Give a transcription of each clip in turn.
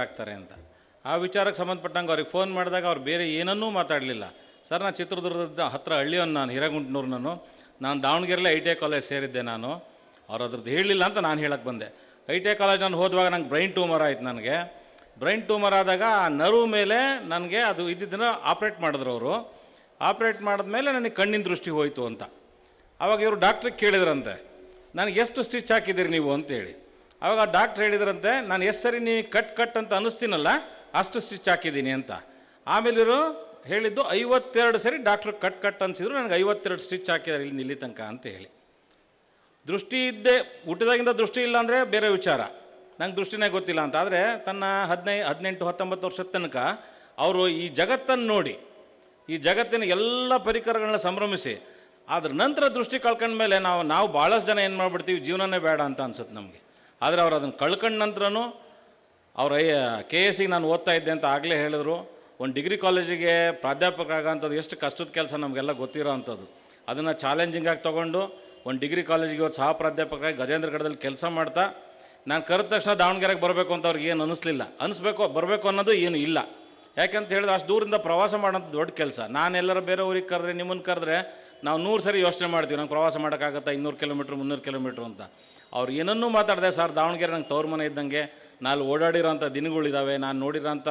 ಆಗ್ತಾರೆ ಅಂತ. ಆ ವಿಚಾರಕ್ಕೆ ಸಂಬಂಧಪಟ್ಟಂಗೆ ಅವ್ರಿಗೆ ಫೋನ್ ಮಾಡಿದಾಗ ಅವ್ರು ಬೇರೆ ಏನನ್ನೂ ಮಾತಾಡಲಿಲ್ಲ. ಸರ್, ನಾನು ಚಿತ್ರದುರ್ಗದ ಹತ್ತಿರ ಹಳ್ಳಿಯವನು, ನಾನು ಹಿರೇಗುಂಟನೂರು. ನಾನು ದಾವಣಗೆರೆಯಲ್ಲಿ ITI ಕಾಲೇಜ್ ಸೇರಿದ್ದೆ. ಅವ್ರು ಅದ್ರದ್ದು ಹೇಳಲಿಲ್ಲ ಅಂತ ನಾನು ಹೇಳಕ್ಕೆ ಬಂದೆ. ITI ಕಾಲೇಜ್ ನಾನು ಹೋದುವಾಗ ನಂಗೆ ಬ್ರೈನ್ ಟ್ಯೂಮರ್ ಆಯಿತು. ನನಗೆ ಬ್ರೈನ್ ಟ್ಯೂಮರ್ ಆದಾಗ ಆ ನರ್ವ್ ಮೇಲೆ ನನಗೆ ಅದು ಇದ್ದಿದ್ದನ್ನು ಆಪ್ರೇಟ್ ಮಾಡಿದ್ರು ಅವರು. ಆಪ್ರೇಟ್ ಮಾಡಿದ್ಮೇಲೆ ನನಗೆ ಕಣ್ಣಿನ ದೃಷ್ಟಿ ಹೋಯಿತು ಅಂತ. ಆವಾಗ ಇವರು ಡಾಕ್ಟ್ರಿಗೆ ಕೇಳಿದ್ರಂತೆ, ನನಗೆ ಎಷ್ಟು ಸ್ಟಿಚ್ ಹಾಕಿದ್ದೀರಿ ನೀವು ಅಂತೇಳಿ. ಆವಾಗ ಆ ಡಾಕ್ಟ್ರ್ ಹೇಳಿದ್ರಂತೆ, ನಾನು ಎಷ್ಟು ಸರಿ ನೀವು ಕಟ್ ಅಂತ ಅನ್ನಿಸ್ತೀನಲ್ಲ ಅಷ್ಟು ಸ್ಟಿಚ್ ಹಾಕಿದ್ದೀನಿ ಅಂತ. ಆಮೇಲೆ ಇವರು ಹೇಳಿದ್ದು 52 ಸರಿ ಡಾಕ್ಟ್ರು ಕಟ್ ಅನಿಸಿದ್ರು, ನನಗೆ 52 ಸ್ಟಿಚ್ ಹಾಕಿದ್ದಾರೆ ಇಲ್ಲಿ ತನಕ ಅಂತ ಹೇಳಿ. ದೃಷ್ಟಿ ಇದ್ದೇ ಹುಟ್ಟಿದಾಗಿಂದ ದೃಷ್ಟಿ ಇಲ್ಲ ಅಂದರೆ ಬೇರೆ ವಿಚಾರ, ನಂಗೆ ದೃಷ್ಟಿನೇ ಗೊತ್ತಿಲ್ಲ ಅಂತ. ಆದರೆ ತನ್ನ 18-19 ವರ್ಷದ ತನಕ ಅವರು ಈ ಜಗತ್ತನ್ನು ನೋಡಿ, ಈ ಜಗತ್ತಿನ ಎಲ್ಲ ಪರಿಕರಗಳನ್ನ ಸಂಭ್ರಮಿಸಿ, ಅದ್ರ ನಂತರ ದೃಷ್ಟಿ ಕಳ್ಕೊಂಡ್ಮೇಲೆ ನಾವು ಭಾಳಷ್ಟು ಜನ ಏನು ಮಾಡಿಬಿಡ್ತೀವಿ, ಜೀವನನೇ ಬೇಡ ಅಂತ ಅನ್ಸುತ್ತೆ ನಮಗೆ. ಆದರೆ ಅವ್ರು ಅದನ್ನು ಕಳ್ಕೊಂಡ ನಂತರನೂ ಅವ್ರ KSಗೆ ನಾನು ಓದ್ತಾ ಇದ್ದೆ ಅಂತ ಆಗಲೇ ಹೇಳಿದ್ರು. ಒಂದು ಡಿಗ್ರಿ ಕಾಲೇಜಿಗೆ ಪ್ರಾಧ್ಯಾಪಕರಾಗೋಂಥದ್ದು ಎಷ್ಟು ಕಷ್ಟದ ಕೆಲಸ ನಮಗೆಲ್ಲ ಗೊತ್ತಿರೋ ಅಂಥದ್ದು. ಅದನ್ನು ಚಾಲೆಂಜಿಂಗಾಗಿ ತೊಗೊಂಡು ಒಂದು ಡಿಗ್ರಿ ಕಾಲೇಜಿಗೆ ಇವತ್ತು ಸಹ ಪ್ರಾಧ್ಯಾಪಕರಾಗಿ ಗಜೇಂದ್ರಗಢದಲ್ಲಿ ಕೆಲಸ ಮಾಡ್ತಾ, ನಾನು ಕರೆದ ತಕ್ಷಣ ದಾವಣಗೆರೆಗೆ ಬರಬೇಕು ಅಂತ ಅವ್ರಿಗೆ ಏನು ಅನ್ನಿಸ್ಲಿಲ್ಲ. ಬರಬೇಕು ಅನ್ನೋದು ಏನು ಇಲ್ಲ. ಯಾಕೆಂತ ಹೇಳಿದ್ರೆ ಅಷ್ಟು ದೂರಿಂದ ಪ್ರವಾಸ ಮಾಡೋಂಥ ದೊಡ್ಡ ಕೆಲಸ. ನಾನು ಎಲ್ಲರ ಬೇರೆ ಊರಿಗೆ ಕರೆದ್ರೆ, ನಿಮ್ಮನ್ನು ಕರೆದ್ರೆ ನಾವು 100 ಸರಿ ಯೋಚನೆ ಮಾಡ್ತೀವಿ, ನಂಗೆ ಪ್ರವಾಸ ಮಾಡೋಕ್ಕಾಗತ್ತಾ 200 ಕಿಲೋಮೀಟ್ರ್ 300 ಕಿಲೋಮೀಟ್ರ್ ಅಂತ. ಅವ್ರು ಏನನ್ನೂ ಮಾತಾಡಿದೆ, ಸರ್ ದಾವಣಗೆರೆ ನಂಗೆ ತವ್ರ ಮನೆ ಇದ್ದಂಗೆ, ನಾನು ಓಡಾಡಿರೋಂಥ ದಿನಗಳಿದ್ದಾವೆ, ನಾನು ನೋಡಿರೋಂಥ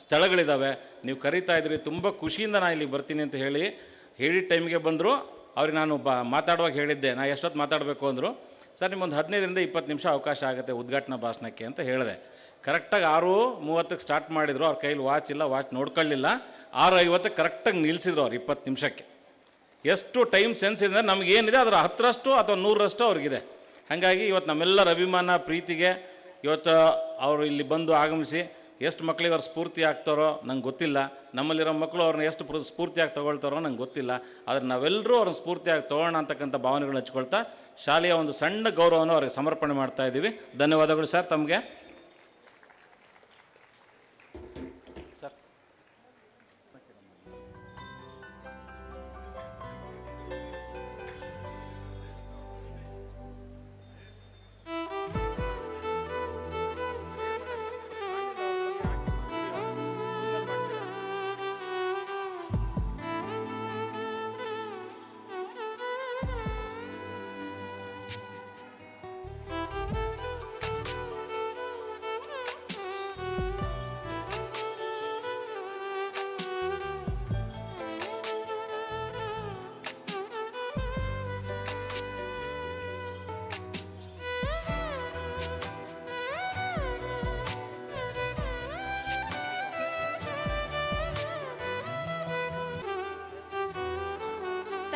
ಸ್ಥಳಗಳಿದ್ದಾವೆ, ನೀವು ಕರೀತಾ ಇದ್ರಿ, ತುಂಬ ಖುಷಿಯಿಂದ ನಾನು ಇಲ್ಲಿಗೆ ಬರ್ತೀನಿ ಅಂತ ಹೇಳಿದ ಟೈಮಿಗೆ ಬಂದರು. ಅವ್ರಿಗೆ ನಾನು ಮಾತಾಡುವಾಗ ಹೇಳಿದ್ದೆ, ನಾನು ಎಷ್ಟೊತ್ತು ಮಾತಾಡಬೇಕು ಅಂದರು. ಸರ್ ನಿಮ್ಮೊಂದು 15-20 ನಿಮಿಷ ಅವಕಾಶ ಆಗುತ್ತೆ ಉದ್ಘಾಟನಾ ಭಾಷಣಕ್ಕೆ ಅಂತ ಹೇಳಿದೆ. ಕರೆಕ್ಟಾಗಿ 6:30ಕ್ಕೆ ಸ್ಟಾರ್ಟ್ ಮಾಡಿದರು. ಅವ್ರ ಕೈಲಿ ವಾಚ್ ಇಲ್ಲ, ವಾಚ್ ನೋಡ್ಕೊಳ್ಳಿಲ್ಲ. 6:50 ಕರೆಕ್ಟಾಗಿ ನಿಲ್ಲಿಸಿದ್ರು ಅವ್ರು 20 ನಿಮಿಷಕ್ಕೆ. ಎಷ್ಟು ಟೈಮ್ ಸೆನ್ಸ್ ಇದೆ ನಮಗೇನಿದೆ ಅದರ 10ರಷ್ಟು ಅಥವಾ 100ರಷ್ಟು ಅವ್ರಿಗಿದೆ. ಹಾಗಾಗಿ ಇವತ್ತು ನಮ್ಮೆಲ್ಲರ ಅಭಿಮಾನ ಪ್ರೀತಿಗೆ ಇವತ್ತು ಅವರು ಇಲ್ಲಿ ಬಂದು ಆಗಮಿಸಿ ಎಷ್ಟು ಮಕ್ಕಳಿಗೆ ಅವ್ರು ಸ್ಫೂರ್ತಿ ಆಗ್ತಾರೋ ನಂಗೆ ಗೊತ್ತಿಲ್ಲ. ನಮ್ಮಲ್ಲಿರೋ ಮಕ್ಕಳು ಅವ್ರನ್ನ ಎಷ್ಟು ಸ್ಫೂರ್ತಿಯಾಗಿ ತೊಗೊಳ್ತಾರೋ ನಂಗೆ ಗೊತ್ತಿಲ್ಲ. ಆದರೆ ನಾವೆಲ್ಲರೂ ಅವ್ರನ್ನ ಸ್ಫೂರ್ತಿಯಾಗಿ ತೊಗೊಳ್ಳೋಣ ಅಂತಕ್ಕಂಥ ಭಾವನೆಗಳನ್ನ ಹಚ್ಕೊಳ್ತಾ ಶಾಲೆಯ ಒಂದು ಸಣ್ಣ ಗೌರವವನ್ನು ಅವ್ರಿಗೆ ಸಮರ್ಪಣೆ ಮಾಡ್ತಾ ಇದ್ದೀವಿ. ಧನ್ಯವಾದಗಳು ಸರ್ ತಮಗೆ.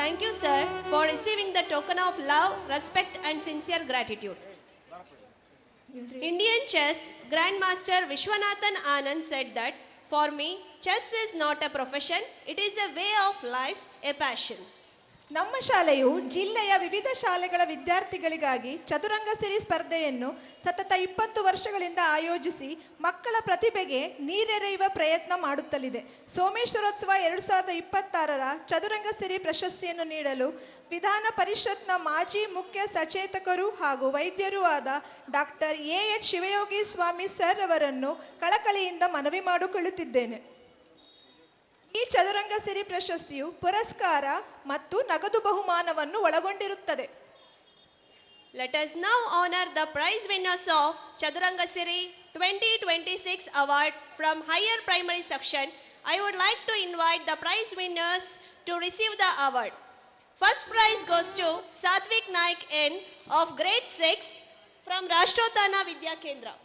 Thank you, sir, for receiving the token of love, respect and sincere gratitude. Indian chess Grandmaster Vishwanathan Anand said that, for me, chess is not a profession, it is a way of life, a passion. ನಮ್ಮ ಶಾಲೆಯು ಜಿಲ್ಲೆಯ ವಿವಿಧ ಶಾಲೆಗಳ ವಿದ್ಯಾರ್ಥಿಗಳಿಗಾಗಿ ಚದುರಂಗ ಸಿರಿ ಸ್ಪರ್ಧೆಯನ್ನು ಸತತ 20 ವರ್ಷಗಳಿಂದ ಆಯೋಜಿಸಿ ಮಕ್ಕಳ ಪ್ರತಿಭೆಗೆ ನೀರೆರೆಯುವ ಪ್ರಯತ್ನ ಮಾಡುತ್ತಲಿದೆ. ಸೋಮೇಶ್ವರೋತ್ಸವ 2026ರ ಚದುರಂಗ ಸಿರಿ ಪ್ರಶಸ್ತಿಯನ್ನು ನೀಡಲು ವಿಧಾನ ಪರಿಷತ್ನ ಮಾಜಿ ಮುಖ್ಯ ಸಚೇತಕರು ಹಾಗೂ ವೈದ್ಯರೂ ಆದ ಡಾಕ್ಟರ್ AH ಶಿವಯೋಗಿ ಸ್ವಾಮಿ ಸರ್ ಅವರನ್ನು ಕಳಕಳಿಯಿಂದ ಮನವಿ ಮಾಡಿಕೊಳ್ಳುತ್ತಿದ್ದೇನೆ. ಈ ಚದುರಂಗ ಸಿರಿ ಪ್ರಶಸ್ತಿಯು ಪುರಸ್ಕಾರ ಮತ್ತು ನಗದು ಬಹುಮಾನವನ್ನು ಒಳಗೊಂಡಿರುತ್ತದೆ. Let us now honor the prize winners of Chaduranga Siri 2026 award from higher primary section. I would like to invite the prize winners to receive the award. First prize goes to Satvik Naik N of grade 6 from Rashtrotana Vidya Kendra.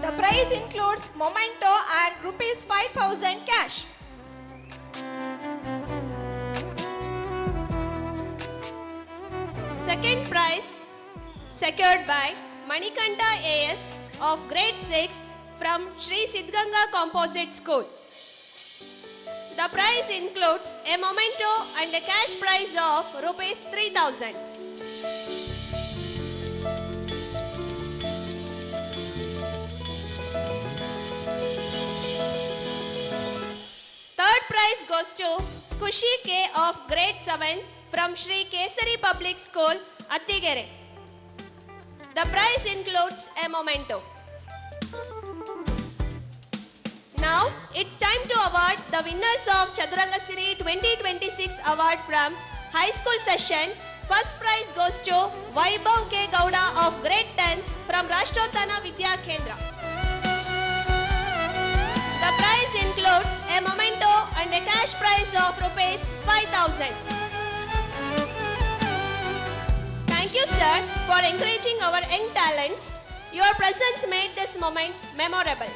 The prize includes memento and ₹5,000 cash. Second prize secured by Manikanta AS of grade 6 from Sri Siddhganga Composite School. The prize includes a memento and a cash prize of ₹3,000. Third prize goes to Kushi K of grade 7 from Sri Kesari Public School, Attigere. The prize includes a memento. Now it's time to award the winners of Chaduranga Siri 2026 award from high school session. First prize goes to Vaibhav K. Gowda of grade 10 from Rashtrotana Vidya Kendra. The prize includes a memento and a cash prize of rupees 5,000. Thank you, sir, for encouraging our young talents. Your presence made this moment memorable.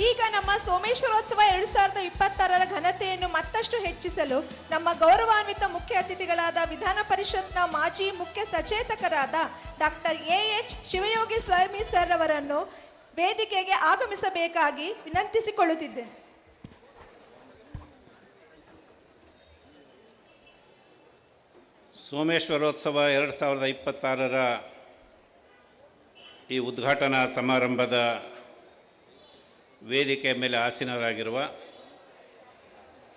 ಈಗ ನಮ್ಮ ಸೋಮೇಶ್ವರೋತ್ಸವ 2026ರ ಘನತೆಯನ್ನು ಮತ್ತಷ್ಟು ಹೆಚ್ಚಿಸಲು ನಮ್ಮ ಗೌರವಾನ್ವಿತ ಮುಖ್ಯ ಅತಿಥಿಗಳಾದ ವಿಧಾನ ಪರಿಷತ್ನ ಮಾಜಿ ಮುಖ್ಯ ಸಚೇತಕರಾದ ಡಾಕ್ಟರ್ ಎಎಚ್ ಶಿವಯೋಗಿ ಸ್ವಾಮಿ ಸರ್ ಅವರನ್ನು ವೇದಿಕೆಗೆ ಆಗಮಿಸಬೇಕಾಗಿ ವಿನಂತಿಸಿಕೊಳ್ಳುತ್ತಿದ್ದೇನೆ. ಸೋಮೇಶ್ವರೋತ್ಸವ 2026ರ ಈ ಉದ್ಘಾಟನಾ ಸಮಾರಂಭದ ವೇದಿಕೆ ಮೇಲೆ ಆಸೀನರಾಗಿರುವ,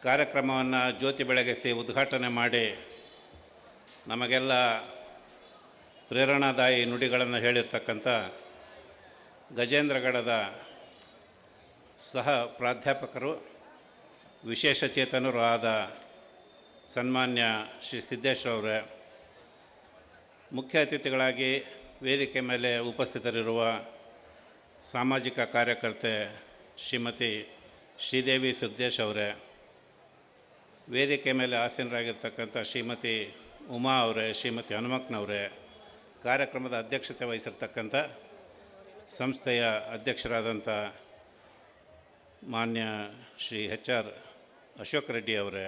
ಕಾರ್ಯಕ್ರಮವನ್ನು ಜ್ಯೋತಿ ಬೆಳಗಿಸಿ ಉದ್ಘಾಟನೆ ಮಾಡಿ ನಮಗೆಲ್ಲ ಪ್ರೇರಣಾದಾಯಿ ನುಡಿಗಳನ್ನು ಹೇಳಿರ್ತಕ್ಕಂಥ ಗಜೇಂದ್ರಗಡದ ಸಹ ಪ್ರಾಧ್ಯಾಪಕರು, ವಿಶೇಷಚೇತನರು ಆದ ಸನ್ಮಾನ್ಯ ಶ್ರೀ ಸಿದ್ದೇಶ್ವರವರೇ, ಮುಖ್ಯ ಅತಿಥಿಗಳಾಗಿ ವೇದಿಕೆ ಮೇಲೆ ಉಪಸ್ಥಿತರಿರುವ ಸಾಮಾಜಿಕ ಕಾರ್ಯಕರ್ತೆ ಶ್ರೀಮತಿ ಶ್ರೀದೇವಿ ಸಿದ್ದೇಶ್ ಅವರೇ, ವೇದಿಕೆ ಮೇಲೆ ಆಸೀನರಾಗಿರ್ತಕ್ಕಂಥ ಶ್ರೀಮತಿ ಉಮಾ ಅವರೇ, ಶ್ರೀಮತಿ ಹನುಮಕ್ಕನವರೇ, ಕಾರ್ಯಕ್ರಮದ ಅಧ್ಯಕ್ಷತೆ ವಹಿಸಿರ್ತಕ್ಕಂಥ ಸಂಸ್ಥೆಯ ಅಧ್ಯಕ್ಷರಾದಂಥ ಮಾನ್ಯ ಶ್ರೀ HR ಅಶೋಕ್ ರೆಡ್ಡಿ ಅವರೇ,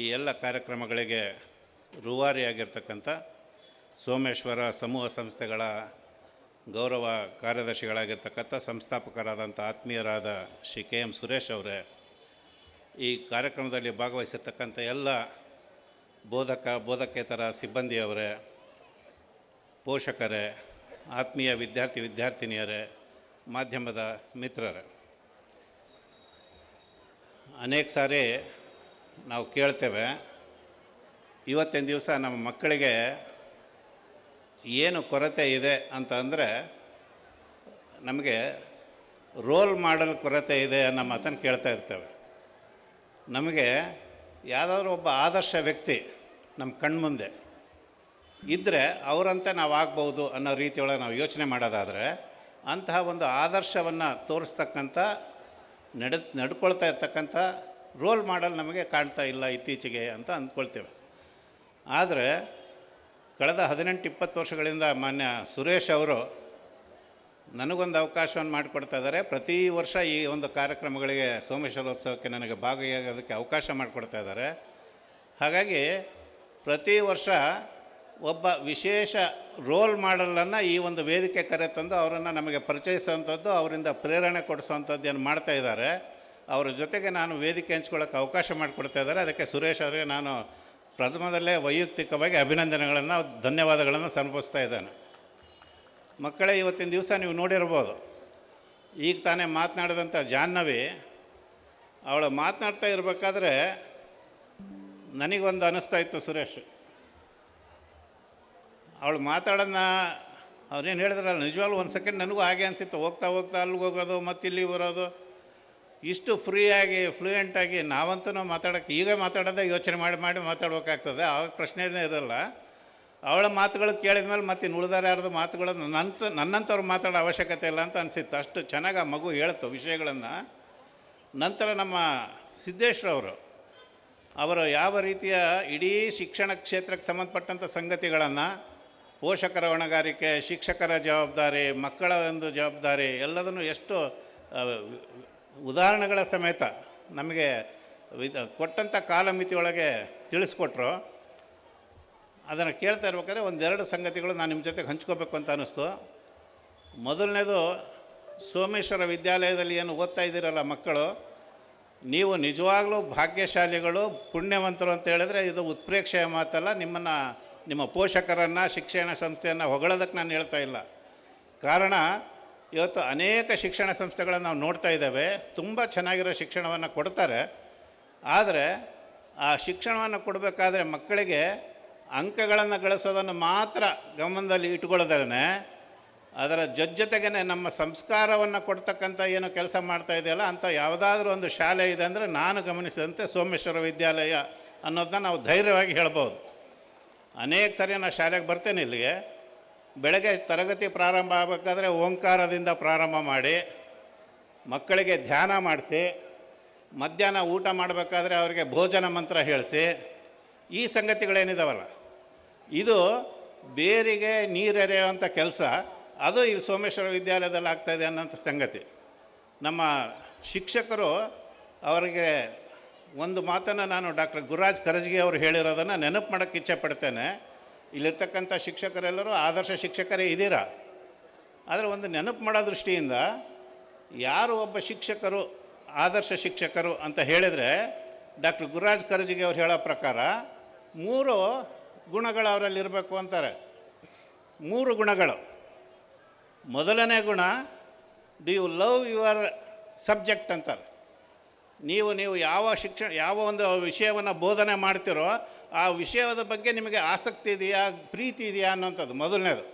ಈ ಎಲ್ಲ ಕಾರ್ಯಕ್ರಮಗಳಿಗೆ ರೂವಾರಿಯಾಗಿರ್ತಕ್ಕಂಥ ಸೋಮೇಶ್ವರ ಸಮೂಹ ಸಂಸ್ಥೆಗಳ ಗೌರವ ಕಾರ್ಯದರ್ಶಿಗಳಾಗಿರ್ತಕ್ಕಂಥ ಸಂಸ್ಥಾಪಕರಾದಂಥ ಆತ್ಮೀಯರಾದ ಶ್ರೀ KM ಸುರೇಶ್ ಅವರೇ, ಈ ಕಾರ್ಯಕ್ರಮದಲ್ಲಿ ಭಾಗವಹಿಸಿರ್ತಕ್ಕಂಥ ಎಲ್ಲ ಬೋಧಕೇತರ ಸಿಬ್ಬಂದಿಯವರೇ, ಪೋಷಕರೇ, ಆತ್ಮೀಯ ವಿದ್ಯಾರ್ಥಿನಿಯರೇ, ಮಾಧ್ಯಮದ ಮಿತ್ರರೇ, ಅನೇಕ ಸಾರಿ ನಾವು ಕೇಳ್ತೇವೆ, ಇವತ್ತಿನ ದಿವಸ ನಮ್ಮ ಮಕ್ಕಳಿಗೆ ಏನು ಕೊರತೆ ಇದೆ ಅಂತ ಅಂದರೆ ನಮಗೆ ರೋಲ್ ಮಾಡಲ್ ಕೊರತೆ ಇದೆ ಅನ್ನೋ ಮಾತನ್ನು ಕೇಳ್ತಾ ಇರ್ತೇವೆ. ನಮಗೆ ಯಾವುದಾದ್ರೂ ಒಬ್ಬ ಆದರ್ಶ ವ್ಯಕ್ತಿ ನಮ್ಮ ಕಣ್ಮುಂದೆ ಇದ್ದರೆ ಅವರಂತೆ ನಾವು ಆಗ್ಬೋದು ಅನ್ನೋ ರೀತಿಯೊಳಗೆ ನಾವು ಯೋಚನೆ ಮಾಡೋದಾದರೆ, ಅಂತಹ ಒಂದು ಆದರ್ಶವನ್ನು ತೋರಿಸ್ತಕ್ಕಂಥ ನಡ್ಕೊಳ್ತಾ ಇರ್ತಕ್ಕಂಥ ರೋಲ್ ಮಾಡಲ್ ನಮಗೆ ಕಾಣ್ತಾ ಇಲ್ಲ ಇತ್ತೀಚೆಗೆ ಅಂತ ಅಂದ್ಕೊಳ್ತೇವೆ. ಆದರೆ ಕಳೆದ 18-20 ವರ್ಷಗಳಿಂದ ಮಾನ್ಯ ಸುರೇಶ್ ಅವರು ನನಗೊಂದು ಅವಕಾಶವನ್ನು ಮಾಡಿಕೊಡ್ತಾ ಇದ್ದಾರೆ. ಪ್ರತಿ ವರ್ಷ ಈ ಒಂದು ಕಾರ್ಯಕ್ರಮಗಳಿಗೆ, ಸೋಮೇಶ್ವರೋತ್ಸವಕ್ಕೆ ನನಗೆ ಭಾಗಿಯಾಗೋದಕ್ಕೆ ಅವಕಾಶ ಮಾಡಿಕೊಡ್ತಾ ಇದ್ದಾರೆ. ಹಾಗಾಗಿ ಪ್ರತಿ ವರ್ಷ ಒಬ್ಬ ವಿಶೇಷ ರೋಲ್ ಮಾಡಲನ್ನು ಈ ಒಂದು ವೇದಿಕೆ ಕರೆತಂದು ಅವರನ್ನು ನಮಗೆ ಪರಿಚಯಿಸುವಂಥದ್ದು, ಅವರಿಂದ ಪ್ರೇರಣೆ ಕೊಡಿಸುವಂಥದ್ದು ಏನು ಮಾಡ್ತಾ ಇದ್ದಾರೆ. ಅವರ ಜೊತೆಗೆ ನಾನು ವೇದಿಕೆ ಹಂಚ್ಕೊಳ್ಳೋಕ್ಕೆ ಅವಕಾಶ ಮಾಡಿಕೊಡ್ತಾ ಇದ್ದಾರೆ. ಅದಕ್ಕೆ ಸುರೇಶ್ ಅವರಿಗೆ ನಾನು ಪ್ರಥಮದಲ್ಲೇ ವೈಯಕ್ತಿಕವಾಗಿ ಅಭಿನಂದನೆಗಳನ್ನು, ಧನ್ಯವಾದಗಳನ್ನು ಸಮರ್ಪಿಸ್ತಾ ಇದ್ದೇನೆ. ಮಕ್ಕಳೇ, ಇವತ್ತಿನ ದಿವಸ ನೀವು ನೋಡಿರ್ಬೋದು, ಈಗ ತಾನೇ ಮಾತನಾಡಿದಂಥ ಜಾಹ್ನವಿ ಅವಳು ಮಾತನಾಡ್ತಾ ಇರಬೇಕಾದ್ರೆ ನನಗೊಂದು ಅನ್ನಿಸ್ತಾ ಇತ್ತು, ಸುರೇಶ್ ಅವಳು ಮಾತಾಡೋದನ್ನ ಅವ್ರೇನು ಹೇಳಿದ್ರಲ್ಲ, ನಿಜವಾಗ್ಲೂ ಒಂದು ಸೆಕೆಂಡ್ ನನಗೂ ಹಾಗೆ ಅನಿಸಿತ್ತು. ಹೋಗ್ತಾ ಅಲ್ಲಿಗೆ ಹೋಗೋದು ಮತ್ತು ಇಲ್ಲಿ ಬರೋದು, ಇಷ್ಟು ಫ್ರೀಯಾಗಿ ಫ್ಲೂಯೆಂಟಾಗಿ ನಾವಂತೂ ಮಾತಾಡೋಕ್ಕೆ ಈಗ ಮಾತಾಡೋದೇ ಯೋಚನೆ ಮಾಡಿ ಮಾತಾಡ್ಬೇಕಾಗ್ತದೆ. ಆವಾಗ ಪ್ರಶ್ನೆನೇ ಇರಲ್ಲ. ಅವಳ ಮಾತುಗಳು ಕೇಳಿದ ಮೇಲೆ ಮತ್ತೆ ಉಳಿದಾರೆ ಯಾರ್ದು ಮಾತುಗಳು ನನ್ನಂಥವ್ರು ಮಾತಾಡೋ ಅವಶ್ಯಕತೆ ಇಲ್ಲ ಅಂತ ಅನಿಸಿತ್ತು. ಅಷ್ಟು ಚೆನ್ನಾಗಿ ಆ ಮಗು ಹೇಳ್ತು ವಿಷಯಗಳನ್ನು. ನಂತರ ನಮ್ಮ ಸಿದ್ದೇಶ್ವರವರು ಅವರು ಯಾವ ರೀತಿಯ ಇಡೀ ಶಿಕ್ಷಣ ಕ್ಷೇತ್ರಕ್ಕೆ ಸಂಬಂಧಪಟ್ಟಂಥ ಸಂಗತಿಗಳನ್ನು, ಪೋಷಕರ ಹೊಣೆಗಾರಿಕೆ, ಶಿಕ್ಷಕರ ಜವಾಬ್ದಾರಿ, ಮಕ್ಕಳ ಒಂದು ಜವಾಬ್ದಾರಿ ಎಲ್ಲದನ್ನು ಎಷ್ಟು ಉದಾಹರಣೆಗಳ ಸಮೇತ ನಮಗೆ ಕೊಟ್ಟಂಥ ಕಾಲಮಿತಿಯೊಳಗೆ ತಿಳಿಸ್ಕೊಟ್ರು. ಅದನ್ನು ಕೇಳ್ತಾ ಇರ್ಬೇಕಾದ್ರೆ ಒಂದೆರಡು ಸಂಗತಿಗಳು ನಾನು ನಿಮ್ಮ ಜೊತೆಗೆ ಹಂಚ್ಕೋಬೇಕು ಅಂತ ಅನ್ನಿಸ್ತು. ಮೊದಲನೇದು, ಸೋಮೇಶ್ವರ ವಿದ್ಯಾಲಯದಲ್ಲಿ ಏನು ಓದ್ತಾ ಇದ್ದೀರಲ್ಲ ಮಕ್ಕಳು, ನೀವು ನಿಜವಾಗ್ಲೂ ಭಾಗ್ಯಶಾಲಿಗಳು, ಪುಣ್ಯವಂತರು ಅಂತ ಹೇಳಿದ್ರೆ ಇದು ಉತ್ಪ್ರೇಕ್ಷೆಯ ಮಾತಲ್ಲ. ನಿಮ್ಮ ಪೋಷಕರನ್ನು, ಶಿಕ್ಷಣ ಸಂಸ್ಥೆಯನ್ನು ಹೊಗಳೋದಕ್ಕೆ ನಾನು ಹೇಳ್ತಾ ಇಲ್ಲ. ಕಾರಣ, ಇವತ್ತು ಅನೇಕ ಶಿಕ್ಷಣ ಸಂಸ್ಥೆಗಳನ್ನು ನಾವು ನೋಡ್ತಾ ಇದ್ದೇವೆ, ತುಂಬ ಚೆನ್ನಾಗಿರೋ ಶಿಕ್ಷಣವನ್ನು ಕೊಡ್ತಾರೆ. ಆದರೆ ಆ ಶಿಕ್ಷಣವನ್ನು ಕೊಡಬೇಕಾದ್ರೆ ಮಕ್ಕಳಿಗೆ ಅಂಕಗಳನ್ನು ಗಳಿಸೋದನ್ನು ಮಾತ್ರ ಗಮನದಲ್ಲಿ ಇಟ್ಕೊಳ್ಳೋದ್ರೆ ಅದರ ಜೊತೆಗೇ ನಮ್ಮ ಸಂಸ್ಕಾರವನ್ನು ಕೊಡ್ತಕ್ಕಂಥ ಏನು ಕೆಲಸ ಮಾಡ್ತಾ ಇದೆಯಲ್ಲ ಅಂಥ ಯಾವುದಾದ್ರೂ ಒಂದು ಶಾಲೆ ಇದೆ ಅಂದರೆ ನಾನು ಗಮನಿಸಿದಂತೆ ಸೋಮೇಶ್ವರ ವಿದ್ಯಾಲಯ ಅನ್ನೋದನ್ನ ನಾವು ಧೈರ್ಯವಾಗಿ ಹೇಳ್ಬೋದು. ಅನೇಕ ಸರಿ ನಾನು ಶಾಲೆಗೆ ಬರ್ತೇನೆ ಇಲ್ಲಿಗೆ. ಬೆಳಗ್ಗೆ ತರಗತಿ ಪ್ರಾರಂಭ ಆಗಬೇಕಾದ್ರೆ ಓಂಕಾರದಿಂದ ಪ್ರಾರಂಭ ಮಾಡಿ ಮಕ್ಕಳಿಗೆ ಧ್ಯಾನ ಮಾಡಿಸಿ, ಮಧ್ಯಾಹ್ನ ಊಟ ಮಾಡಬೇಕಾದ್ರೆ ಅವರಿಗೆ ಭೋಜನ ಮಂತ್ರ ಹೇಳಿಸಿ, ಈ ಸಂಗತಿಗಳೇನಿದಾವಲ್ಲ ಇದು ಬೇರಿಗೆ ನೀರೆರೆಯುವಂಥ ಕೆಲಸ ಅದು ಇಲ್ಲಿ ಸೋಮೇಶ್ವರ ವಿದ್ಯಾಲಯದಲ್ಲಿ ಆಗ್ತಾಯಿದೆ ಅನ್ನೋಂಥ ಸಂಗತಿ. ನಮ್ಮ ಶಿಕ್ಷಕರು ಅವರಿಗೆ ಒಂದು ಮಾತನ್ನು ನಾನು ಡಾಕ್ಟರ್ ಗುರುರಾಜ್ ಕರಜಗಿ ಅವರು ಹೇಳಿರೋದನ್ನು ನೆನಪು ಮಾಡೋಕ್ಕೆ ಇಚ್ಛೆ ಪಡ್ತೇನೆ. ಇಲ್ಲಿರ್ತಕ್ಕಂಥ ಶಿಕ್ಷಕರೆಲ್ಲರೂ ಆದರ್ಶ ಶಿಕ್ಷಕರೇ ಇದ್ದೀರಾ. ಆದರೆ ಒಂದು ನೆನಪು ಮಾಡೋ ದೃಷ್ಟಿಯಿಂದ ಯಾರು ಒಬ್ಬ ಶಿಕ್ಷಕರು ಆದರ್ಶ ಶಿಕ್ಷಕರು ಅಂತ ಹೇಳಿದರೆ ಡಾಕ್ಟರ್ ಗುರುರಾಜ್ ಕರಜಗಿ ಅವ್ರು ಹೇಳೋ ಪ್ರಕಾರ 3 ಗುಣಗಳು ಅವರಲ್ಲಿರಬೇಕು ಅಂತಾರೆ. 3 ಗುಣಗಳು. ಮೊದಲನೇ ಗುಣ, do you love your subject ಅಂತಾರೆ. ನೀವು ಯಾವ ಒಂದು ವಿಷಯವನ್ನು ಬೋಧನೆ ಮಾಡ್ತಿರೋ ಆ ವಿಷಯದ ಬಗ್ಗೆ ನಿಮಗೆ ಆಸಕ್ತಿ ಇದೆಯಾ, ಪ್ರೀತಿ ಇದೆಯಾ ಅನ್ನೋಂಥದ್ದು ಮೊದಲನೇದು.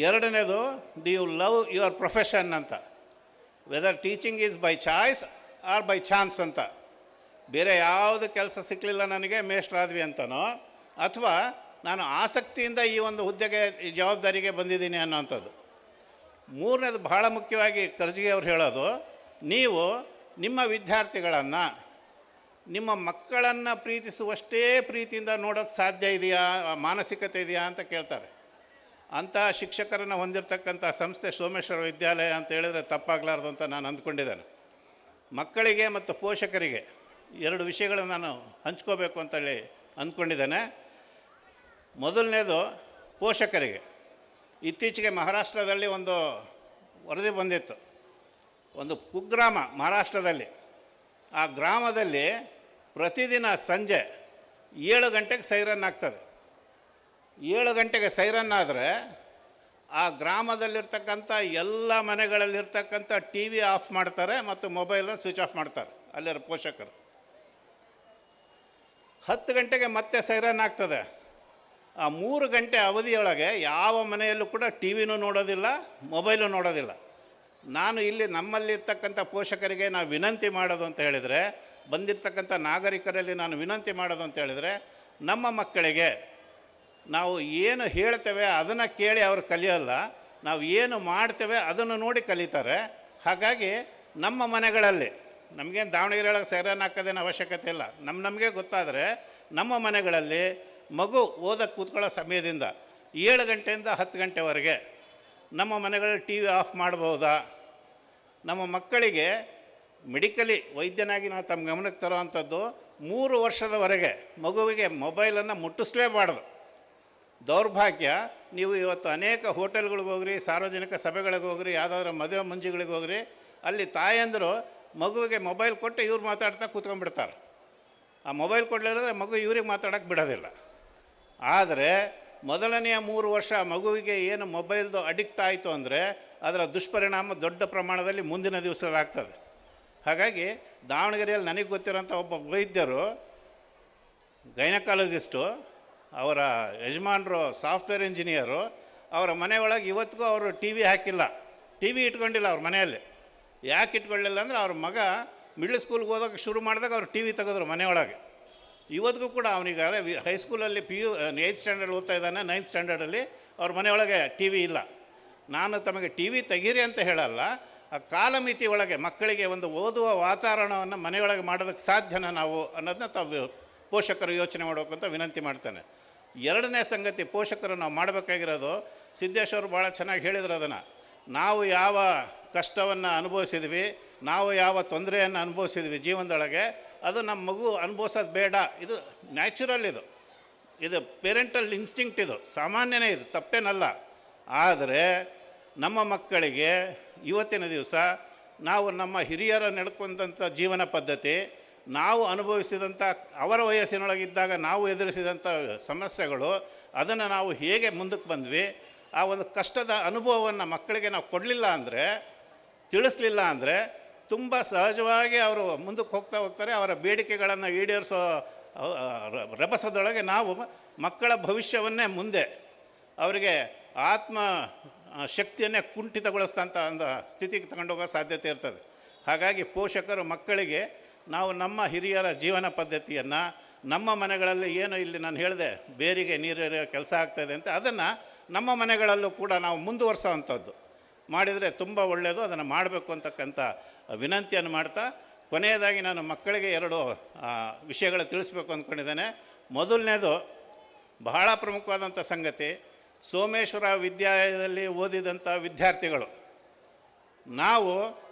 ಎರಡನೇದು, do you love your profession ಅಂತ. Whether teaching is by choice or by chance ಅಂತ. ಬೇರೆ ಯಾವುದು ಕೆಲಸ ಸಿಕ್ಕಲಿಲ್ಲ ನನಗೆ ಮೇಷ್ಟ್ರಾದ್ವಿ ಅಂತನೋ, ಅಥವಾ ನಾನು ಆಸಕ್ತಿಯಿಂದ ಈ ಒಂದು ಹುದ್ದೆಗೆ ಈ ಜವಾಬ್ದಾರಿಗೆ ಬಂದಿದ್ದೀನಿ ಅನ್ನೋವಂಥದ್ದು. ಮೂರನೇದು ಬಹಳ ಮುಖ್ಯವಾಗಿ ಕರ್ಜಿಗೆ ಅವ್ರು ಹೇಳೋದು, ನೀವು ನಿಮ್ಮ ವಿದ್ಯಾರ್ಥಿಗಳನ್ನು, ನಿಮ್ಮ ಮಕ್ಕಳನ್ನು ಪ್ರೀತಿಸುವಷ್ಟೇ ಪ್ರೀತಿಯಿಂದ ನೋಡೋಕ್ಕೆ ಸಾಧ್ಯ ಇದೆಯಾ, ಮಾನಸಿಕತೆ ಇದೆಯಾ ಅಂತ ಕೇಳ್ತಾರೆ. ಅಂಥ ಶಿಕ್ಷಕರನ್ನು ಹೊಂದಿರತಕ್ಕಂಥ ಸಂಸ್ಥೆ ಸೋಮೇಶ್ವರ ವಿದ್ಯಾಲಯ ಅಂತ ಹೇಳಿದರೆ ತಪ್ಪಾಗಲಾರ್ದು ಅಂತ ನಾನು ಅಂದ್ಕೊಂಡಿದ್ದೇನೆ. ಮಕ್ಕಳಿಗೆ ಮತ್ತು ಪೋಷಕರಿಗೆ 2 ವಿಷಯಗಳನ್ನು ನಾನು ಹಂಚ್ಕೋಬೇಕು ಅಂತೇಳಿ ಅಂದ್ಕೊಂಡಿದ್ದೇನೆ. ಮೊದಲನೇದು ಪೋಷಕರಿಗೆ. ಇತ್ತೀಚೆಗೆ ಮಹಾರಾಷ್ಟ್ರದಲ್ಲಿ ಒಂದು ವರದಿ ಬಂದಿತ್ತು. ಒಂದು ಕುಗ್ರಾಮ ಮಹಾರಾಷ್ಟ್ರದಲ್ಲಿ. ಆ ಗ್ರಾಮದಲ್ಲಿ ಪ್ರತಿದಿನ ಸಂಜೆ 7 ಗಂಟೆಗೆ ಸೈರನ್ ಆಗ್ತದೆ. 7 ಗಂಟೆಗೆ ಸೈರನ್ ಆದರೆ ಆ ಗ್ರಾಮದಲ್ಲಿರ್ತಕ್ಕಂಥ ಎಲ್ಲ ಮನೆಗಳಲ್ಲಿರ್ತಕ್ಕಂಥ ಟಿ ವಿ ಆಫ್ ಮಾಡ್ತಾರೆ ಮತ್ತು ಮೊಬೈಲನ್ನು ಸ್ವಿಚ್ ಆಫ್ ಮಾಡ್ತಾರೆ ಅಲ್ಲಿರೋ ಪೋಷಕರು. 10 ಗಂಟೆಗೆ ಮತ್ತೆ ಸೈರನ್ ಆಗ್ತದೆ. ಆ 3 ಗಂಟೆ ಅವಧಿಯೊಳಗೆ ಯಾವ ಮನೆಯಲ್ಲೂ ಕೂಡ ಟಿ ವಿನೂ ನೋಡೋದಿಲ್ಲ, ಮೊಬೈಲು ನೋಡೋದಿಲ್ಲ. ನಾನು ಇಲ್ಲಿ ನಮ್ಮಲ್ಲಿರ್ತಕ್ಕಂಥ ಪೋಷಕರಿಗೆ ನಾವು ವಿನಂತಿ ಮಾಡೋದು ಅಂತ ಹೇಳಿದರೆ, ಬಂದಿರತಕ್ಕಂಥ ನಾಗರಿಕರಲ್ಲಿ ನಾನು ವಿನಂತಿ ಮಾಡೋದು ಅಂತ ಹೇಳಿದರೆ, ನಮ್ಮ ಮಕ್ಕಳಿಗೆ ನಾವು ಏನು ಹೇಳ್ತೇವೆ ಅದನ್ನು ಕೇಳಿ ಅವರು ಕಲಿಯೋಲ್ಲ, ನಾವು ಏನು ಮಾಡ್ತೇವೆ ಅದನ್ನು ನೋಡಿ ಕಲಿತಾರೆ. ಹಾಗಾಗಿ ನಮ್ಮ ಮನೆಗಳಲ್ಲಿ, ನಮಗೇನು ದಾವಣಗೆರೆ ಒಳಗೆ ಸೈರನ್ ಹಾಕೋದೇನು ಅವಶ್ಯಕತೆ ಇಲ್ಲ. ನಮಗೆ ಗೊತ್ತಾದರೆ ನಮ್ಮ ಮನೆಗಳಲ್ಲಿ ಮಗು ಓದಕ್ಕೆ ಕೂತ್ಕೊಳ್ಳೋ ಸಮಯದಿಂದ 7 ಗಂಟೆಯಿಂದ 10 ಗಂಟೆವರೆಗೆ ನಮ್ಮ ಮನೆಗಳಲ್ಲಿ ಟಿ ವಿ ಆಫ್ ಮಾಡ್ಬೋದಾ? ನಮ್ಮ ಮಕ್ಕಳಿಗೆ ಮೆಡಿಕಲಿ ವೈದ್ಯನಾಗಿ ನಾವು ತಮ್ಮ ಗಮನಕ್ಕೆ ತರೋವಂಥದ್ದು 3 ವರ್ಷದವರೆಗೆ ಮಗುವಿಗೆ ಮೊಬೈಲನ್ನು ಮುಟ್ಟಿಸ್ಲೇಬಾರ್ದು. ದೌರ್ಭಾಗ್ಯ, ನೀವು ಇವತ್ತು ಅನೇಕ ಹೋಟೆಲ್ಗಳಿಗೆ ಹೋಗ್ರಿ, ಸಾರ್ವಜನಿಕ ಸಭೆಗಳಿಗೆ ಹೋಗ್ರಿ, ಯಾವುದಾದ್ರೂ ಮದುವೆ ಮುಂಜಿಗಳಿಗೆ ಹೋಗ್ರಿ, ಅಲ್ಲಿ ತಾಯಂದರು ಮಗುವಿಗೆ ಮೊಬೈಲ್ ಕೊಟ್ಟು ಇವ್ರು ಮಾತಾಡ್ತಾ ಕೂತ್ಕೊಂಡ್ಬಿಡ್ತಾರೆ. ಆ ಮೊಬೈಲ್ ಕೊಡಲಿದ್ರೆ ಮಗು ಇವ್ರಿಗೆ ಮಾತಾಡೋಕ್ಕೆ ಬಿಡೋದಿಲ್ಲ. ಆದರೆ ಮೊದಲನೆಯ 3 ವರ್ಷ ಮಗುವಿಗೆ ಏನು ಮೊಬೈಲ್ದು ಅಡಿಕ್ಟ್ ಆಯಿತು ಅಂದರೆ ಅದರ ದುಷ್ಪರಿಣಾಮ ದೊಡ್ಡ ಪ್ರಮಾಣದಲ್ಲಿ ಮುಂದಿನ ದಿವಸದಲ್ಲಿ ಆಗ್ತದೆ. ಹಾಗಾಗಿ ದಾವಣಗೆರೆಯಲ್ಲಿ ನನಗೆ ಗೊತ್ತಿರೋಂಥ ಒಬ್ಬ ವೈದ್ಯರು, ಗೈನಕಾಲಜಿಸ್ಟು, ಅವರ ಯಜಮಾನರು ಸಾಫ್ಟ್ವೇರ್ ಇಂಜಿನಿಯರು, ಅವರ ಮನೆಯೊಳಗೆ ಇವತ್ತಿಗೂ ಅವರು ಟಿ ವಿ ಹಾಕಿಲ್ಲ, ಟಿ ವಿ ಇಟ್ಕೊಂಡಿಲ್ಲ ಅವ್ರ ಮನೆಯಲ್ಲಿ. ಯಾಕೆ ಇಟ್ಕೊಳ್ಳಿಲ್ಲ ಅಂದರೆ ಅವ್ರ ಮಗ ಮಿಡ್ಲ್ ಸ್ಕೂಲ್ಗೆ ಓದೋಕ್ಕೆ ಶುರು ಮಾಡಿದಾಗ ಅವ್ರು ಟಿ ವಿ ತೆಗೆದ್ರು ಮನೆಯೊಳಗೆ. ಇವತ್ತಿಗೂ ಕೂಡ ಅವನಿಗೆ ಹೈಸ್ಕೂಲಲ್ಲಿ PU 8th ಸ್ಟ್ಯಾಂಡರ್ಡ್ ಓದ್ತಾ ಇದ್ದಾನೆ, 9th ಸ್ಟ್ಯಾಂಡರ್ಡಲ್ಲಿ ಅವ್ರ ಮನೆಯೊಳಗೆ ಟಿ ವಿ ಇಲ್ಲ. ನಾನು ತಮಗೆ ಟಿ ವಿ ತೆಗೀರಿ ಅಂತ ಹೇಳಲ್ಲ, ಆ ಕಾಲಮಿತಿ ಒಳಗೆ ಮಕ್ಕಳಿಗೆ ಒಂದು ಓದುವ ವಾತಾವರಣವನ್ನು ಮನೆಯೊಳಗೆ ಮಾಡೋದಕ್ಕೆ ಸಾಧ್ಯನ ನಾವು ಅನ್ನೋದನ್ನ ತಾವು ಪೋಷಕರು ಯೋಚನೆ ಮಾಡಬೇಕು ಅಂತ ವಿನಂತಿ ಮಾಡ್ತಾನೆ. ಎರಡನೇ ಸಂಗತಿ ಪೋಷಕರು ನಾವು ಮಾಡಬೇಕಾಗಿರೋದು, ಸಿದ್ದೇಶ್ವರು ಭಾಳ ಚೆನ್ನಾಗಿ ಹೇಳಿದ್ರು ಅದನ್ನು, ನಾವು ಯಾವ ಕಷ್ಟವನ್ನು ಅನುಭವಿಸಿದ್ವಿ, ನಾವು ಯಾವ ತೊಂದರೆಯನ್ನು ಅನುಭವಿಸಿದ್ವಿ ಜೀವನದೊಳಗೆ, ಅದು ನಮ್ಮ ಮಗು ಅನುಭವಿಸೋದು ಬೇಡ. ಇದು ನ್ಯಾಚುರಲ್, ಇದು ಪೇರೆಂಟಲ್ ಇನ್ಸ್ಟಿಂಕ್ಟ್, ಇದು ಸಾಮಾನ್ಯನೇ, ಇದು ತಪ್ಪೇನಲ್ಲ. ಆದರೆ ನಮ್ಮ ಮಕ್ಕಳಿಗೆ ಇವತ್ತಿನ ದಿವಸ ನಾವು ನಮ್ಮ ಹಿರಿಯರ ನಡ್ಕೊಂಡಂಥ ಜೀವನ ಪದ್ಧತಿ, ನಾವು ಅನುಭವಿಸಿದಂಥ ಅವರ ವಯಸ್ಸಿನೊಳಗಿದ್ದಾಗ ನಾವು ಎದುರಿಸಿದಂಥ ಸಮಸ್ಯೆಗಳು, ಅದನ್ನು ನಾವು ಹೇಗೆ ಮುಂದಕ್ಕೆ ಬಂದ್ವಿ, ಆ ಒಂದು ಕಷ್ಟದ ಅನುಭವವನ್ನು ಮಕ್ಕಳಿಗೆ ನಾವು ಕೊಡಲಿಲ್ಲ ಅಂದರೆ, ತಿಳಿಸ್ಲಿಲ್ಲ ಅಂದರೆ ತುಂಬ ಸಹಜವಾಗಿ ಅವರು ಮುಂದಕ್ಕೆ ಹೋಗ್ತಾ ಹೋಗ್ತಾರೆ. ಅವರ ಬೇಡಿಕೆಗಳನ್ನು ಈಡೇರಿಸೋ ರಭಸದೊಳಗೆ ನಾವು ಮಕ್ಕಳ ಭವಿಷ್ಯವನ್ನೇ ಮುಂದೆ ಅವರಿಗೆ ಆತ್ಮ ಶಕ್ತಿಯನ್ನೇ ಕುಂಠಿತಗೊಳಿಸ್ತಂಥ ಒಂದು ಸ್ಥಿತಿಗೆ ತಗೊಂಡೋಗೋ ಸಾಧ್ಯತೆ ಇರ್ತದೆ. ಹಾಗಾಗಿ ಪೋಷಕರು ಮಕ್ಕಳಿಗೆ ನಾವು ನಮ್ಮ ಹಿರಿಯರ ಜೀವನ ಪದ್ಧತಿಯನ್ನು ನಮ್ಮ ಮನೆಗಳಲ್ಲಿ ಏನು ಇಲ್ಲಿ ನಾನು ಹೇಳಿದೆ ಬೇರಿಗೆ ನೀರು ಕೆಲಸ ಆಗ್ತಾಯಿದೆ ಅಂತ ಅದನ್ನು ನಮ್ಮ ಮನೆಗಳಲ್ಲೂ ಕೂಡ ನಾವು ಮುಂದುವರ್ಸೋವಂಥದ್ದು ಮಾಡಿದರೆ ತುಂಬ ಒಳ್ಳೆಯದು. ಅದನ್ನು ಮಾಡಬೇಕು ಅಂತಕ್ಕಂಥ ವಿನಂತಿಯನ್ನು ಮಾಡ್ತಾ ಕೊನೆಯದಾಗಿ ನಾನು ಮಕ್ಕಳಿಗೆ 2 ವಿಷಯಗಳು ತಿಳಿಸ್ಬೇಕು ಅಂದ್ಕೊಂಡಿದ್ದೇನೆ. ಮೊದಲನೇದು ಬಹಳ ಪ್ರಮುಖವಾದಂಥ ಸಂಗತಿ, ಸೋಮೇಶ್ವರ ವಿದ್ಯಾಲಯದಲ್ಲಿ ಓದಿದಂಥ ವಿದ್ಯಾರ್ಥಿಗಳು ನಾವು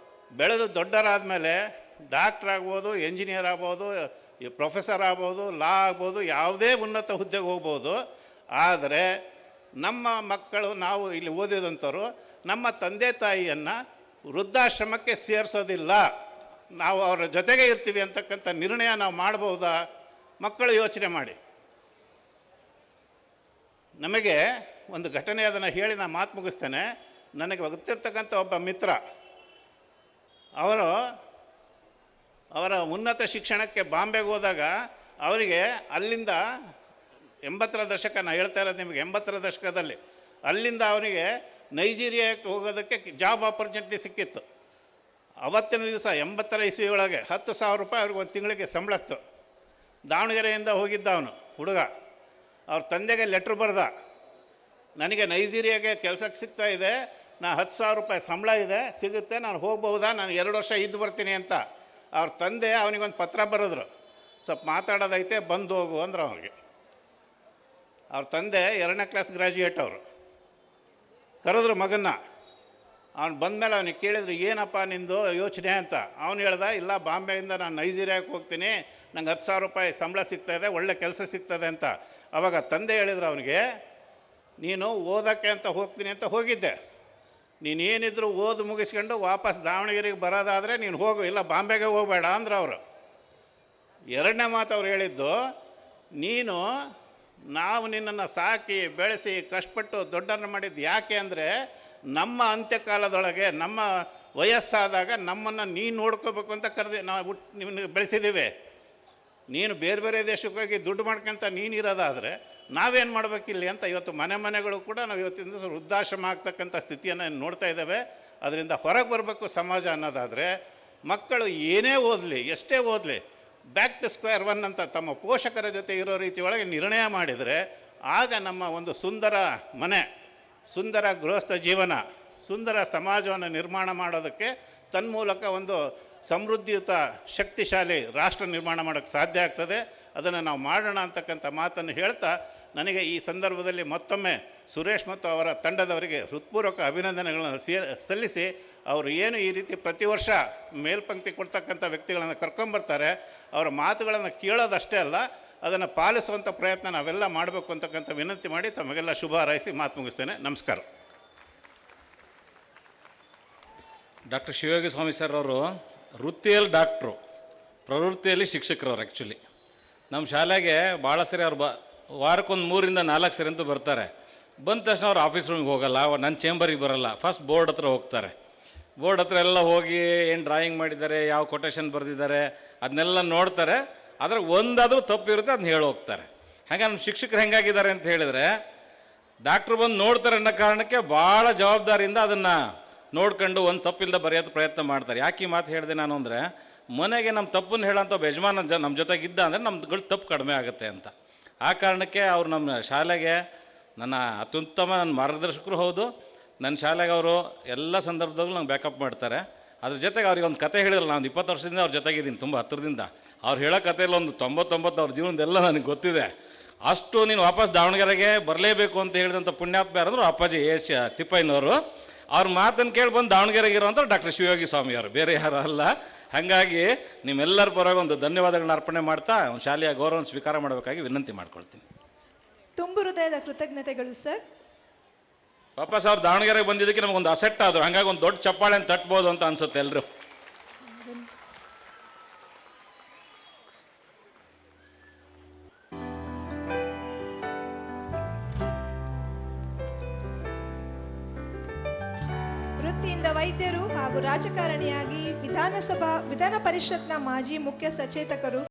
ಬೆಳೆದು ದೊಡ್ಡರಾದ ಮೇಲೆ ಡಾಕ್ಟ್ರ್ ಆಗ್ಬೋದು, ಎಂಜಿನಿಯರ್ ಆಗ್ಬೋದು, ಪ್ರೊಫೆಸರ್ ಆಗ್ಬೋದು, ಲಾ ಆಗ್ಬೋದು, ಯಾವುದೇ ಉನ್ನತ ಹುದ್ದೆಗೆ ಹೋಗ್ಬೋದು. ಆದರೆ ನಮ್ಮ ಮಕ್ಕಳು ನಾವು ಇಲ್ಲಿ ಓದಿದಂಥವ್ರು ನಮ್ಮ ತಂದೆ ತಾಯಿಯನ್ನು ವೃದ್ಧಾಶ್ರಮಕ್ಕೆ ಸೇರಿಸೋದಿಲ್ಲ, ನಾವು ಅವರ ಜೊತೆಗೆ ಇರ್ತೀವಿ ಅಂತಕ್ಕಂಥ ನಿರ್ಣಯ ನಾವು ಮಾಡ್ಬೋದಾ? ಮಕ್ಕಳು ಯೋಚನೆ ಮಾಡಿ. ನಮಗೆ ಒಂದು ಘಟನೆ ಅದನ್ನು ಹೇಳಿ ನಾನು ಮಾತು ಮುಗಿಸ್ತೇನೆ. ನನಗೆ ಗೊತ್ತಿರ್ತಕ್ಕಂಥ ಒಬ್ಬ ಮಿತ್ರ, ಅವರ ಉನ್ನತ ಶಿಕ್ಷಣಕ್ಕೆ ಬಾಂಬೆಗೆ ಹೋದಾಗ ಅವರಿಗೆ ಅಲ್ಲಿಂದ 80ರ ದಶಕ, ನಾನು ಹೇಳ್ತಾ ಇರೋದು ನಿಮಗೆ 80ರ ದಶಕದಲ್ಲಿ ಅಲ್ಲಿಂದ ಅವನಿಗೆ ನೈಜೀರಿಯಾಕ್ಕೆ ಹೋಗೋದಕ್ಕೆ ಜಾಬ್ ಆಪರ್ಚುನಿಟಿ ಸಿಕ್ಕಿತ್ತು. ಅವತ್ತಿನ ದಿವಸ 80ರ ಇಸ್ವಿ ಒಳಗೆ 10,000 ರೂಪಾಯಿ ಅವ್ರಿಗೆ ಒಂದು ತಿಂಗಳಿಗೆ ಸಂಬಳತ್ತು. ದಾವಣಗೆರೆಯಿಂದ ಹೋಗಿದ್ದ ಅವನು ಹುಡುಗ. ಅವ್ರ ತಂದೆಗೆ ಲೆಟ್ರ್ ಬರ್ದ, ನನಗೆ ನೈಜೀರಿಯಾಗೆ ಕೆಲಸಕ್ಕೆ ಸಿಗ್ತಾ ಇದೆ, ನಾ 10,000 ರೂಪಾಯಿ ಸಂಬಳ ಇದೆ, ಸಿಗುತ್ತೆ, ನಾನು ಹೋಗ್ಬಹುದಾ, ನಾನು 2 ವರ್ಷ ಇದ್ದು ಬರ್ತೀನಿ ಅಂತ. ಅವ್ರ ತಂದೆ ಅವನಿಗೊಂದು ಪತ್ರ ಬರೆದ್ರು, ಸ್ವಲ್ಪ ಮಾತಾಡೋದೈತೆ ಬಂದು ಹೋಗು ಅಂದ್ರೆ ಅವ್ರಿಗೆ. ಅವ್ರ ತಂದೆ 2ನೇ ಕ್ಲಾಸ್ ಗ್ರ್ಯಾಜುಯೇಟ್ ಅವರು. ಕರೆದ್ರು ಮಗನ್ನ. ಅವ್ನು ಬಂದಮೇಲೆ ಅವನಿಗೆ ಕೇಳಿದ್ರು, ಏನಪ್ಪ ನಿಂದು ಯೋಚನೆ ಅಂತ. ಅವನು ಹೇಳ್ದ, ಇಲ್ಲ ಬಾಂಬೆಯಿಂದ ನಾನು ನೈಜೀರಿಯಾಕ್ಕೆ ಹೋಗ್ತೀನಿ, ನಂಗೆ 10,000 ರೂಪಾಯಿ ಸಂಬಳ ಸಿಗ್ತಾಯಿದೆ, ಒಳ್ಳೆ ಕೆಲಸ ಸಿಗ್ತದೆ ಅಂತ. ಆವಾಗ ತಂದೆ ಹೇಳಿದ್ರು ಅವನಿಗೆ, ನೀನು ಓದೋಕ್ಕೆ ಅಂತ ಹೋಗ್ತೀನಿ ಅಂತ ಹೋಗಿದ್ದೆ, ನೀನೇನಿದ್ರು ಓದು ಮುಗಿಸ್ಕೊಂಡು ವಾಪಸ್ ದಾವಣಗೆರೆಗೆ ಬರೋದಾದರೆ ನೀನು ಹೋಗು, ಇಲ್ಲ ಬಾಂಬೆಗೆ ಹೋಗಬೇಡ ಅಂದ್ರೆ ಅವರು. 2ನೇ ಮಾತು ಅವ್ರು ಹೇಳಿದ್ದು, ನಾವು ನಿನ್ನನ್ನು ಸಾಕಿ ಬೆಳೆಸಿ ಕಷ್ಟಪಟ್ಟು ದೊಡ್ಡರನ್ನು ಮಾಡಿದ್ದು ಯಾಕೆ ಅಂದರೆ ನಮ್ಮ ಅಂತ್ಯಕಾಲದೊಳಗೆ ನಮ್ಮ ವಯಸ್ಸಾದಾಗ ನಮ್ಮನ್ನು ನೀನು ನೋಡ್ಕೋಬೇಕು ಅಂತ ನಾವು ನಿಮ್ಮನ್ನು ಬೆಳೆಸಿದ್ದೀವಿ. ನೀನು ಬೇರೆ ಬೇರೆ ದೇಶಕ್ಕೆ ಹೋಗಿ ದುಡ್ಡು ಮಾಡ್ಕೊಂತ ನೀನಿರೋದಾದರೆ ನಾವೇನು ಮಾಡಬೇಕಿಲ್ಲಿ ಅಂತ ಇವತ್ತು ಮನೆಗಳು ಕೂಡ ನಾವು ಇವತ್ತಿನ ವೃದ್ಧಾಶ್ರಮ ಆಗ್ತಕ್ಕಂಥ ಸ್ಥಿತಿಯನ್ನು ನೋಡ್ತಾ ಇದ್ದೇವೆ. ಅದರಿಂದ ಹೊರಗೆ ಬರಬೇಕು ಸಮಾಜ ಅನ್ನೋದಾದರೆ ಮಕ್ಕಳು ಏನೇ ಓದಲಿ, ಎಷ್ಟೇ ಓದಲಿ, ಬ್ಯಾಕ್ ಟು ಸ್ಕ್ವೇರ್ ಒನ್ ಅಂತ ತಮ್ಮ ಪೋಷಕರ ಜೊತೆ ಇರೋ ರೀತಿ ಒಳಗೆ ನಿರ್ಣಯ ಮಾಡಿದರೆ ಆಗ ನಮ್ಮ ಒಂದು ಸುಂದರ ಮನೆ, ಸುಂದರ ಗೃಹಸ್ಥ ಜೀವನ, ಸುಂದರ ಸಮಾಜವನ್ನು ನಿರ್ಮಾಣ ಮಾಡೋದಕ್ಕೆ ತನ್ಮೂಲಕ ಒಂದು ಸಮೃದ್ಧಿಯುತ ಶಕ್ತಿಶಾಲಿ ರಾಷ್ಟ್ರ ನಿರ್ಮಾಣ ಮಾಡೋಕ್ಕೆ ಸಾಧ್ಯ ಆಗ್ತದೆ. ಅದನ್ನು ನಾವು ಮಾಡೋಣ ಅಂತಕ್ಕಂಥ ಮಾತನ್ನು ಹೇಳ್ತಾ, ನನಗೆ ಈ ಸಂದರ್ಭದಲ್ಲಿ ಮತ್ತೊಮ್ಮೆ ಸುರೇಶ್ ಮತ್ತು ಅವರ ತಂಡದವರಿಗೆ ಹೃತ್ಪೂರ್ವಕ ಅಭಿನಂದನೆಗಳನ್ನು ಸಲ್ಲಿಸಿ, ಅವರು ಏನು ಈ ರೀತಿ ಪ್ರತಿ ವರ್ಷ ಮೇಲ್ಪಂಕ್ತಿ ಕೊಡ್ತಕ್ಕಂಥ ವ್ಯಕ್ತಿಗಳನ್ನು ಕರ್ಕೊಂಬರ್ತಾರೆ, ಅವರ ಮಾತುಗಳನ್ನು ಕೇಳೋದಷ್ಟೇ ಅಲ್ಲ, ಅದನ್ನು ಪಾಲಿಸುವಂಥ ಪ್ರಯತ್ನ ನಾವೆಲ್ಲ ಮಾಡಬೇಕು ಅಂತಕ್ಕಂಥ ವಿನಂತಿ ಮಾಡಿ ತಮಗೆಲ್ಲ ಶುಭ ಹಾರೈಸಿ ಮಾತು ಮುಗಿಸ್ತೇನೆ. ನಮಸ್ಕಾರ. ಡಾಕ್ಟರ್ ಶಿವಯೋಗಿ ಸ್ವಾಮಿ ಸರ್ ಅವರು ವೃತ್ತಿಯಲ್ಲಿ ಡಾಕ್ಟ್ರು, ಪ್ರವೃತ್ತಿಯಲ್ಲಿ ಶಿಕ್ಷಕರವ್ರು. ಆ್ಯಕ್ಚುಲಿ ನಮ್ಮ ಶಾಲೆಗೆ ಭಾಳ ಸರಿ ಅವ್ರು ವಾರಕ್ಕೊಂದು 3 ರಿಂದ 4 ಸರಿ ಅಂತೂ ಬರ್ತಾರೆ. ಬಂದ ತಕ್ಷಣ ಅವ್ರು ಆಫೀಸ್ ರೂಮಿಗೆ ಹೋಗಲ್ಲ, ನನ್ನ ಚೇಂಬರಿಗೆ ಬರೋಲ್ಲ, ಫಸ್ಟ್ ಬೋರ್ಡ್ ಹತ್ರ ಹೋಗ್ತಾರೆ. ಬೋರ್ಡ್ ಹತ್ರ ಎಲ್ಲ ಹೋಗಿ ಏನು ಡ್ರಾಯಿಂಗ್ ಮಾಡಿದ್ದಾರೆ, ಯಾವ ಕೊಟೇಶನ್ ಬರೆದಿದ್ದಾರೆ ಅದನ್ನೆಲ್ಲ ನೋಡ್ತಾರೆ. ಆದರೆ ಒಂದಾದರೂ ತಪ್ಪಿರುತ್ತೆ, ಅದನ್ನ ಹೇಳಿ ಹೋಗ್ತಾರೆ. ಹಾಗೆ ನಮ್ಮ ಶಿಕ್ಷಕರು ಹೆಂಗಾಗಿದ್ದಾರೆ ಅಂತ ಹೇಳಿದರೆ, ಡಾಕ್ಟ್ರು ಬಂದು ನೋಡ್ತಾರೆ ಅನ್ನೋ ಕಾರಣಕ್ಕೆ ಭಾಳ ಜವಾಬ್ದಾರಿಯಿಂದ ಅದನ್ನು ನೋಡ್ಕೊಂಡು ಒಂದು ತಪ್ಪಿಲ್ಲದೆ ಬರೆಯೋದು ಪ್ರಯತ್ನ ಮಾಡ್ತಾರೆ. ಯಾಕೆ ಈ ಮಾತು ಹೇಳಿದೆ ನಾನು ಅಂದರೆ, ಮನೆಗೆ ನಮ್ಮ ತಪ್ಪನ್ನು ಹೇಳೋಂಥ ಒಬ್ಬ ಯಜಮಾನ ನಮ್ಮ ಜೊತೆಗಿದ್ದ ಅಂದರೆ ನಮ್ದುಗಳು ತಪ್ಪು ಕಡಿಮೆ ಆಗುತ್ತೆ ಅಂತ. ಆ ಕಾರಣಕ್ಕೆ ಅವ್ರು ನಮ್ಮ ಶಾಲೆಗೆ ನನ್ನ ಅತ್ಯುತ್ತಮ ನನ್ನ ಮಾರ್ಗದರ್ಶಕರು ಹೌದು. ನನ್ನ ಶಾಲೆಗೆ ಅವರು ಎಲ್ಲ ಸಂದರ್ಭದಲ್ಲೂ ನಂಗೆ ಬ್ಯಾಕಪ್ ಮಾಡ್ತಾರೆ. ಅದ್ರ ಜೊತೆಗೆ ಅವ್ರಿಗೆ ಒಂದು ಕತೆ ಹೇಳಿರಲ್ಲ, ನಾನು 20 ವರ್ಷದಿಂದ ಅವ್ರ ಜೊತೆಗಿದ್ದೀನಿ, ತುಂಬ ಹತ್ತಿರದಿಂದ. ಅವ್ರು ಹೇಳೋ ಕಥೆಯಲ್ಲಿ ಒಂದು 99 ಅವ್ರ ಜೀವನದೆಲ್ಲ ನನಗೆ ಗೊತ್ತಿದೆ. ಅಷ್ಟು ನೀನು ವಾಪಸ್ ದಾವಣಗೆರೆಗೆ ಬರಲೇಬೇಕು ಅಂತ ಹೇಳಿದಂಥ ಪುಣ್ಯಾತ್ಮ ಯಾರಂದ್ರು ಅಪ್ಪಾಜಿ ಎಸ್ ತಿಪ್ಪಯ್ಯನವರು. ಅವ್ರ ಮಾತನ್ನು ಕೇಳಿ ಬಂದು ದಾವಣಗೆರೆಗೆ ಇರೋಂಥ ಡಾಕ್ಟರ್ ಶಿವಯೋಗಿ ಸ್ವಾಮಿಯವರು, ಬೇರೆ ಯಾರು ಅಲ್ಲ. ಹಾಗಾಗಿ ನಿಮ್ಮೆಲ್ಲರ ಪರವಾಗಿ ಒಂದು ಧನ್ಯವಾದಗಳನ್ನ ಅರ್ಪಣೆ ಮಾಡ್ತಾ ಒಂದು ಶಾಲೆಯ ಗೌರವವನ್ನು ಸ್ವೀಕಾರ ಮಾಡಬೇಕಾಗಿ ವಿನಂತಿ ಮಾಡ್ಕೊಳ್ತೀನಿ. ತುಂಬು ಹೃದಯದ ಕೃತಜ್ಞತೆಗಳು ಸರ್. ವಾಪಸ್ ಅವ್ರು ದಾವಣಗೆರೆಗೆ ಬಂದಿದ್ದಕ್ಕೆ ನಮಗೊಂದು ಅಸೆಟ್ ಆದರು. ಹಾಗಾಗಿ ಒಂದು ದೊಡ್ಡ ಚಪ್ಪಾಳೆ ತಟ್ಬೋದು ಅಂತ ಅನ್ಸುತ್ತೆ ಎಲ್ಲರೂ. ವೃತ್ತಿಯಿಂದ ವೈದ್ಯರು ಹಾಗೂ ರಾಜಕಾರಣಿಯಾಗಿ ವಿಧಾನ ಪರಿಷತ್ನ ಮಾಜಿ ಮುಖ್ಯ ಸಚೇತಕರು